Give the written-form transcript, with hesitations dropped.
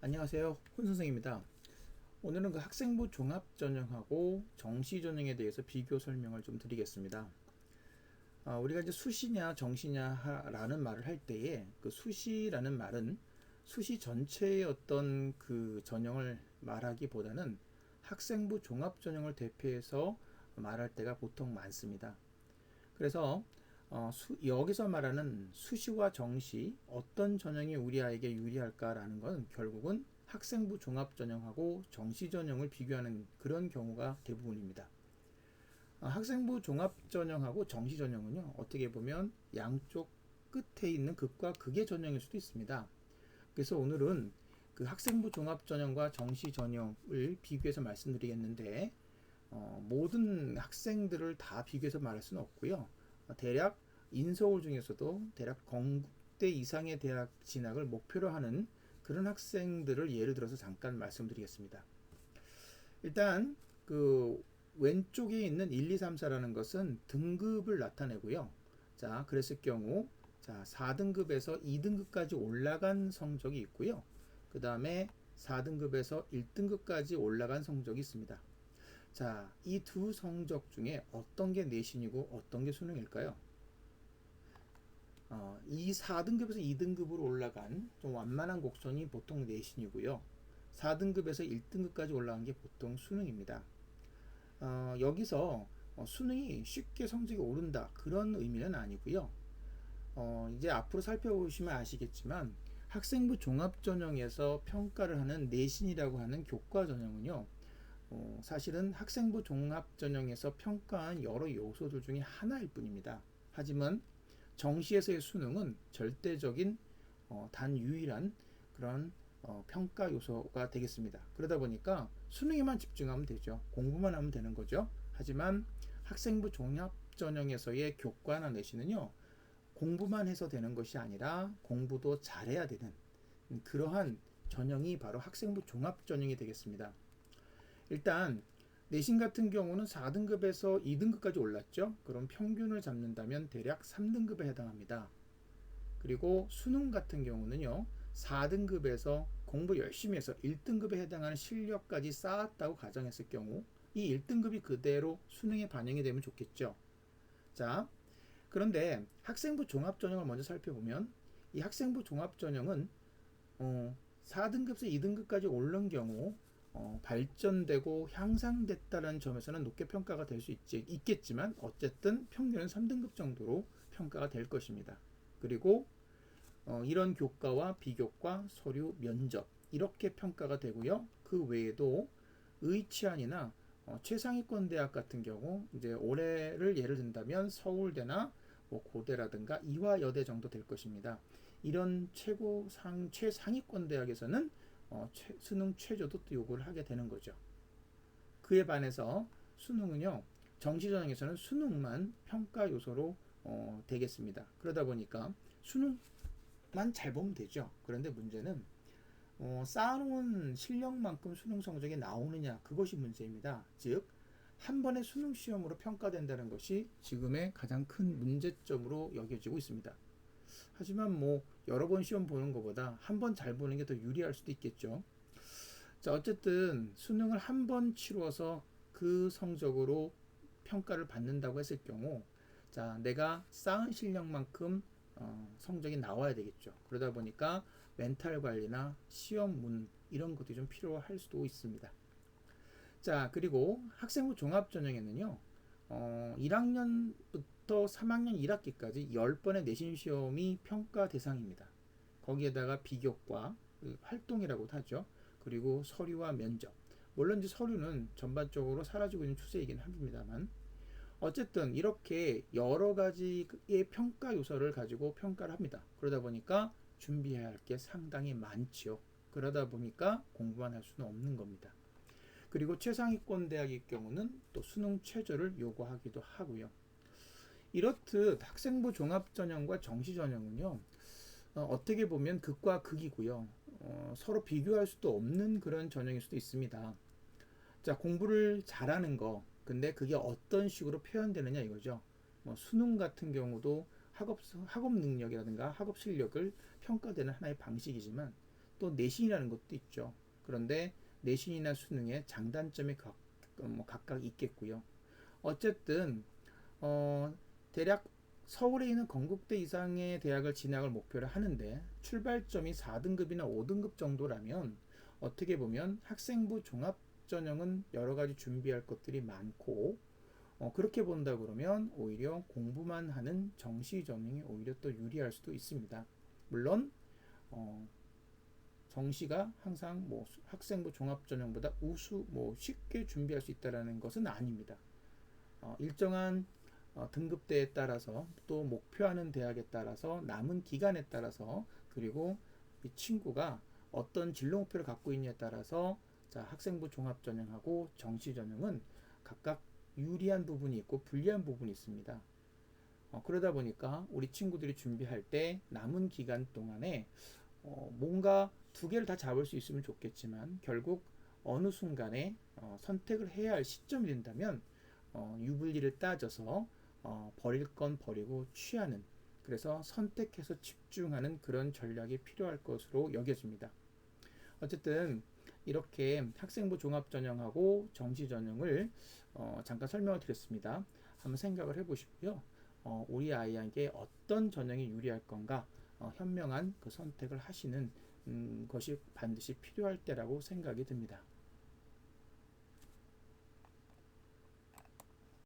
안녕하세요. 훈 선생입니다. 오늘은 그 학생부 종합전형하고 정시전형에 대해서 비교 설명을 좀 드리겠습니다. 우리가 이제 수시냐 정시냐라는 말을 할 때에 그 수시라는 말은 수시 전체의 어떤 그 전형을 말하기보다는 학생부 종합전형을 대표해서 말할 때가 보통 많습니다. 그래서 여기서 말하는 수시와 정시 어떤 전형이 우리 아이에게 유리할까라는 건 결국은 학생부 종합전형하고 정시전형을 비교하는 그런 경우가 대부분입니다. 학생부 종합전형하고 정시전형은요, 어떻게 보면 양쪽 끝에 있는 극과 극의 전형일 수도 있습니다. 그래서 오늘은 그 학생부 종합전형과 정시전형을 비교해서 말씀드리겠는데, 모든 학생들을 다 비교해서 말할 수는 없고요. 대략 인서울 중에서도 대략 건국대 이상의 대학 진학을 목표로 하는 그런 학생들을 예를 들어서 잠깐 말씀드리겠습니다. 일단 그 왼쪽에 있는 1, 2, 3, 4라는 것은 등급을 나타내고요. 자, 그랬을 경우 자, 4등급에서 2등급까지 올라간 성적이 있고요. 그 다음에 4등급에서 1등급까지 올라간 성적이 있습니다. 자, 이 두 성적 중에 어떤 게 내신이고 어떤 게 수능일까요? 이 4등급에서 2등급으로 올라간 좀 완만한 곡선이 보통 내신이고요. 4등급에서 1등급까지 올라간 게 보통 수능입니다. 여기서 수능이 쉽게 성적이 오른다 그런 의미는 아니고요. 이제 앞으로 살펴보시면 아시겠지만 학생부 종합전형에서 평가를 하는 내신이라고 하는 교과 전형은요. 사실은 학생부 종합전형에서 평가한 여러 요소들 중에 하나일 뿐입니다. 하지만 정시에서의 수능은 절대적인 단 유일한 그런 평가 요소가 되겠습니다. 그러다 보니까 수능에만 집중하면 되죠. 공부만 하면 되는 거죠. 하지만 학생부 종합전형에서의 교과나 내신은요. 공부만 해서 되는 것이 아니라 공부도 잘해야 되는 그러한 전형이 바로 학생부 종합전형이 되겠습니다. 일단 내신 같은 경우는 4등급에서 2등급까지 올랐죠. 그럼 평균을 잡는다면 대략 3등급에 해당합니다. 그리고 수능 같은 경우는요. 4등급에서 공부 열심히 해서 1등급에 해당하는 실력까지 쌓았다고 가정했을 경우 이 1등급이 그대로 수능에 반영이 되면 좋겠죠. 자, 그런데 학생부 종합전형을 먼저 살펴보면 이 학생부 종합전형은 4등급에서 2등급까지 오른 경우 발전되고 향상됐다는 점에서는 높게 평가가 될 수 있겠지만 어쨌든 평균은 3등급 정도로 평가가 될 것입니다. 그리고 이런 교과와 비교과, 서류, 면접 이렇게 평가가 되고요. 그 외에도 의치안이나 최상위권 대학 같은 경우 이제 올해를 예를 든다면 서울대나 뭐 고대라든가 이화여대 정도 될 것입니다. 이런 최상위권 대학에서는 수능 최저도 또 요구를 하게 되는 거죠. 그에 반해서 수능은요, 정시전형에서는 수능만 평가 요소로 되겠습니다. 그러다 보니까 수능만 잘 보면 되죠. 그런데 문제는 쌓아놓은 실력만큼 수능 성적이 나오느냐 그것이 문제입니다. 즉 한 번의 수능 시험으로 평가된다는 것이 지금의 가장 큰 문제점으로 여겨지고 있습니다. 하지만 뭐 여러 번 시험 보는 것보다 한 번 잘 보는 게 더 유리할 수도 있겠죠. 자, 어쨌든 수능을 한 번 치루어서 그 성적으로 평가를 받는다고 했을 경우 자, 내가 쌓은 실력만큼 성적이 나와야 되겠죠. 그러다 보니까 멘탈 관리나 시험문 이런 것들이 좀 필요할 수도 있습니다. 자, 그리고 학생부 종합전형에는요. 1학년부터 3학년 1학기까지 10번의 내신 시험이 평가 대상입니다. 거기에다가 비교과, 활동이라고도 하죠. 그리고 서류와 면접. 물론 이제 서류는 전반적으로 사라지고 있는 추세이긴 합니다만 어쨌든 이렇게 여러 가지의 평가 요소를 가지고 평가를 합니다. 그러다 보니까 준비해야 할 게 상당히 많지요. 그러다 보니까 공부만 할 수는 없는 겁니다. 그리고 최상위권 대학의 경우는 또 수능 최저를 요구하기도 하고요. 이렇듯 학생부 종합전형과 정시전형은요. 어떻게 보면 극과 극이고요. 서로 비교할 수도 없는 그런 전형일 수도 있습니다. 자, 공부를 잘하는 거. 근데 그게 어떤 식으로 표현되느냐 이거죠. 뭐 수능 같은 경우도 학업 능력이라든가 학업 실력을 평가되는 하나의 방식이지만 또 내신이라는 것도 있죠. 그런데 내신이나 수능의 장단점이 각각 있겠고요. 어쨌든 대략 서울에 있는 건국대 이상의 대학을 진학을 목표로 하는데 출발점이 4등급이나 5등급 정도라면 어떻게 보면 학생부 종합전형은 여러 가지 준비할 것들이 많고 그렇게 본다 그러면 오히려 공부만 하는 정시전형이 오히려 또 유리할 수도 있습니다. 물론 정시가 항상 뭐 학생부 종합전형보다 쉽게 준비할 수 있다는 것은 아닙니다. 일정한 등급대에 따라서 또 목표하는 대학에 따라서 남은 기간에 따라서 그리고 이 친구가 어떤 진로 목표를 갖고 있냐에 따라서 학생부 종합전형하고 정시전형은 각각 유리한 부분이 있고 불리한 부분이 있습니다. 그러다 보니까 우리 친구들이 준비할 때 남은 기간 동안에 뭔가 두 개를 다 잡을 수 있으면 좋겠지만 결국 어느 순간에 선택을 해야 할 시점이 된다면 유불리를 따져서 버릴 건 버리고 취하는, 그래서 선택해서 집중하는 그런 전략이 필요할 것으로 여겨집니다. 어쨌든 이렇게 학생부 종합전형하고 정시전형을 잠깐 설명을 드렸습니다. 한번 생각을 해보시고요. 우리 아이에게 어떤 전형이 유리할 건가 현명한 그 선택을 하시는 것이 반드시 필요할 때라고 생각이 듭니다.